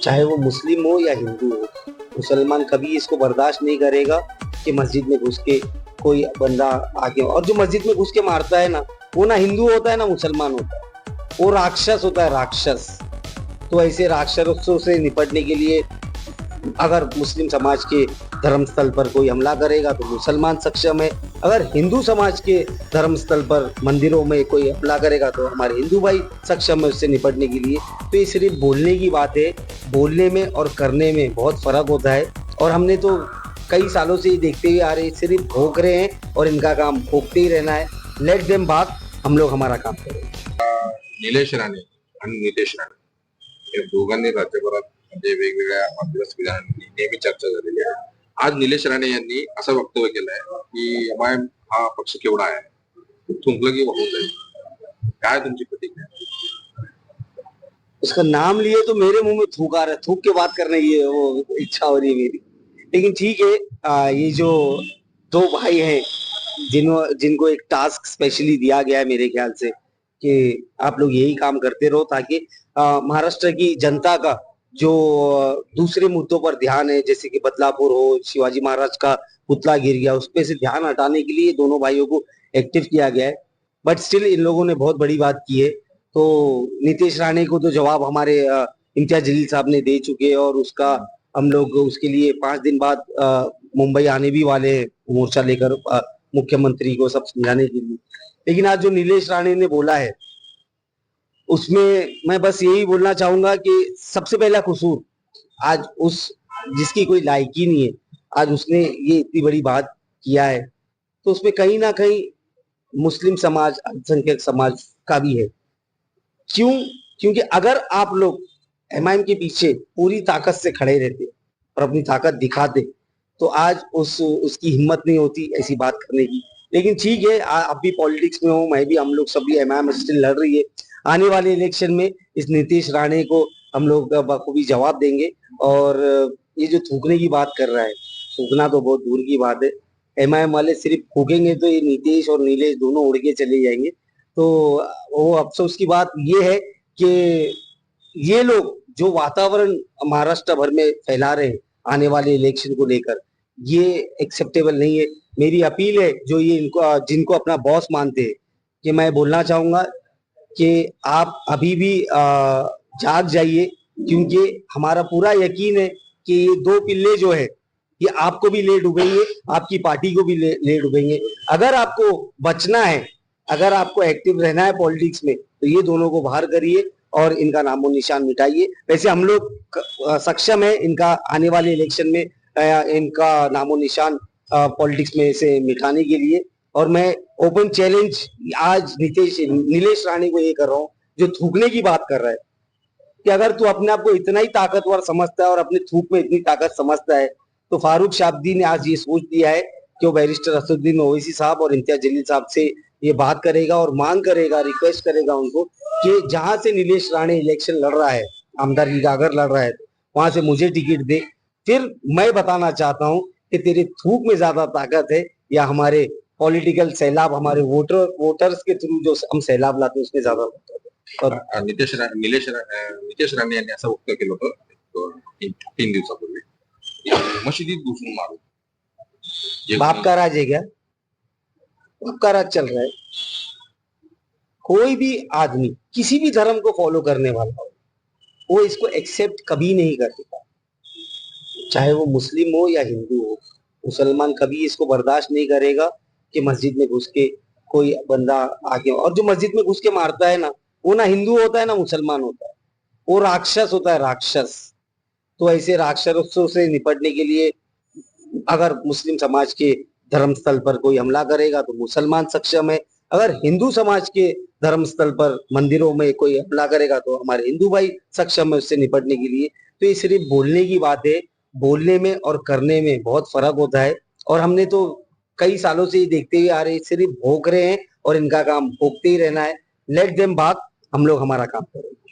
चाहे वो मुस्लिम हो या हिंदू हो, मुसलमान कभी इसको बर्दाश्त नहीं करेगा कि मस्जिद में घुस के कोई बंदा आके, और जो मस्जिद में घुस के मारता है ना, वो ना हिंदू होता है ना मुसलमान होता है, वो राक्षस होता है, राक्षस। तो ऐसे राक्षसों से निपटने के लिए अगर मुस्लिम समाज के धर्म स्थल पर कोई हमला करेगा तो मुसलमान सक्षम है, अगर हिंदू समाज के धर्म स्थल पर मंदिरों में कोई हमला करेगा तो हमारे हिंदू भाई सक्षम है उससे निपटने के लिए। तो ये सिर्फ बोलने की बात है, बोलने में और करने में बहुत फर्क होता है। और हमने तो कई सालों से ये देखते हुए आ रहे, सिर्फ भोंक रहे हैं और इनका काम भोंकते ही रहना है। लेट देम भाग, हम लोग हमारा काम करेंगे। निलेश राणे आणि नितेश राणे या दोघांनी राज्यभरात म्हणजे वेगवेगळ्या मध्यस्थ विधानांनी नेहमी चर्चा झालेली आहे। आज निलेश राणे यांनी असं वक्तव्य केलंय की एमआयएम हा पक्ष केवढा आहे, थुंकलं की वाहून जाईल। काय तुमची प्रतिक्रिया? उसका नाम लिए तो मेरे मुंह में थूक आ रहा है, थूक के बात करने की वो इच्छा हो रही है मेरी। लेकिन ठीक है, ये जो दो भाई हैं जिनको एक टास्क स्पेशली दिया गया है मेरे ख्याल से कि आप लोग यही काम करते रहो ताकि महाराष्ट्र की जनता का जो दूसरे मुद्दों पर ध्यान है, जैसे कि बदलापुर हो, शिवाजी महाराज का पुतला गिर गया, उस पे से ध्यान हटाने के लिए दोनों भाइयों को एक्टिव किया गया है। बट स्टिल इन लोगों ने बहुत बड़ी बात की है। तो नीतीश राणे को तो जवाब हमारे इम्तियाज जलील साहब ने दे चुके हैं, और उसका हम लोग उसके लिए 5 दिन बाद मुंबई आने भी वाले हैं मोर्चा लेकर मुख्यमंत्री को सब समझाने के लिए। लेकिन आज जो नीलेश राणे ने बोला है उसमें मैं बस यही बोलना चाहूंगा कि सबसे पहला कसूर आज उस जिसकी कोई लायकी नहीं है, आज उसने ये इतनी बड़ी बात किया है, तो उसमें कहीं ना कहीं मुस्लिम समाज, अल्पसंख्यक समाज का भी है। क्यों? क्योंकि अगर आप लोग एमआईएम के पीछे पूरी ताकत से खड़े रहते और अपनी ताकत दिखाते तो आज उसकी हिम्मत नहीं होती ऐसी बात करने की। लेकिन ठीक है, आप भी पॉलिटिक्स में हो, मैं भी, हम लोग सभी, एमआईएम स्टिल लड़ रही है। आने वाले इलेक्शन में इस नीतीश राणे को हम लोग बखूबी जवाब देंगे। और ये जो थूकने की बात कर रहा है, थूकना तो बहुत दूर की बात है। एमआईएम वाले सिर्फ थूकेंगे तो ये नीतीश और नीलेश दोनों उड़ के चले जाएंगे। तो वो अफसोस की बात ये है कि ये लोग जो वातावरण महाराष्ट्र भर में फैला रहे हैं आने वाले इलेक्शन को लेकर, ये एक्सेप्टेबल नहीं है। मेरी अपील है जो ये इनको जिनको अपना बॉस मानते हैं, कि मैं बोलना चाहूंगा कि आप अभी भी जाग जाइए, क्योंकि हमारा पूरा यकीन है कि ये दो पिल्ले जो है ये आपको भी ले डूबेंगे, आपकी पार्टी को भी ले डूबेंगे। अगर आपको बचना है, अगर आपको एक्टिव रहना है पॉलिटिक्स में, तो ये दोनों को बाहर करिए और इनका नामो निशान मिटाइए। वैसे हम लोग सक्षम है इनका आने वाले इलेक्शन में इनका नामो निशान पॉलिटिक्स में से मिटाने के लिए। और मैं ओपन चैलेंज आज नीलेश राणे को ये कर रहा हूँ जो थूकने की बात कर रहा है, कि अगर तू अपने आप को इतना ही ताकतवर समझता है और अपने थूक में इतनी ताकत समझता है, तो फारूक शाब्दी ने आज ये सोच दिया है कि वो बैरिस्टर असदुद्दीन ओवैसी साहब और इम्तियाज जलील साहब से ये बात करेगा और मांग करेगा, रिक्वेस्ट करेगा उनको कि जहां से नीलेश राणे इलेक्शन लड़ रहा है, आमदारगी का अगर लड़ रहा है, वहां से मुझे टिकट दे। फिर मैं बताना चाहता हूँ कि तेरे थूक में ज्यादा ताकत है या हमारे पॉलिटिकल सैलाब, हमारे वोटर्स के थ्रू जो हम सैलाब लाते हैं उसमें ज्यादा ताकत है। और नितेश राणे यांनी असं वक्तव्य केलं होतं 3 दिवसापूर्वी, मशिदीत घुसून मारू। बाप का राज है क्या? बाप का राज चल रहा है। कोई भी आदमी किसी भी धर्म को फॉलो करने वाला हो, वो इसको एक्सेप्ट कभी नहीं करता, चाहे वो मुस्लिम हो या हिंदू हो। मुसलमान कभी इसको बर्दाश्त नहीं करेगा कि मस्जिद में घुस के कोई बंदा आके, और जो मस्जिद में घुस के मारता है ना, वो ना हिंदू होता है ना मुसलमान होता है, वो राक्षस होता है, राक्षस। तो ऐसे राक्षसों से निपटने के लिए अगर मुस्लिम समाज के धर्म स्थल पर कोई हमला करेगा तो मुसलमान सक्षम है, अगर हिंदू समाज के धर्म स्थल पर मंदिरों में कोई हमला करेगा तो हमारे हिंदू भाई सक्षम है उससे निपटने के लिए। तो ये सिर्फ बोलने की बात है, बोलने में और करने में बहुत फर्क होता है। और हमने तो कई सालों से ये देखते हुए आ रहे, सिर्फ भोंक रहे हैं और इनका काम भोंकते ही रहना है। लेट देम भाग, हम लोग हमारा काम करेंगे।